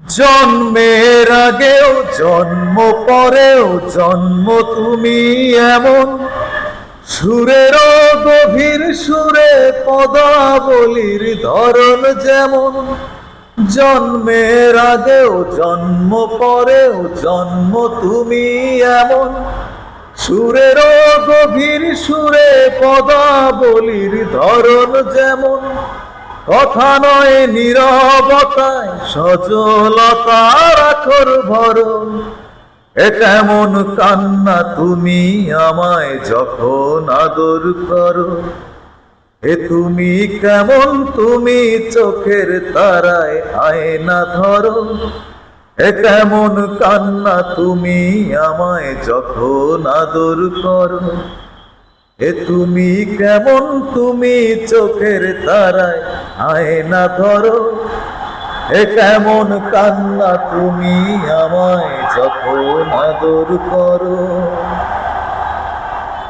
জন্মের আগেও জন্ম পরেও জন্ম তুমি এমন সুরেরও গভীর সুরে পদাবলীর ধরন যেমন। জন্মের আগেও জন্ম পরেও জন্ম তুমি এমন সুরেরও গভীর সুরে পদাবলীর ধরন যেমন। কথা নয় নীরবতায় সজলতার আখর ভরণ। এ কেমন কান্না তুমি আমায় যখন আদর করো। এ তুমি কেমন তুমি চোখের তারায় আয়না ধরো। এ কেমন কান্না তুমি আমায় যখন আদর করো। এ তুমি কেমন তুমি চোখের তারায় আয়না ধরো। এ কেমন কান্না তুমি আমায় যখন আদর করো।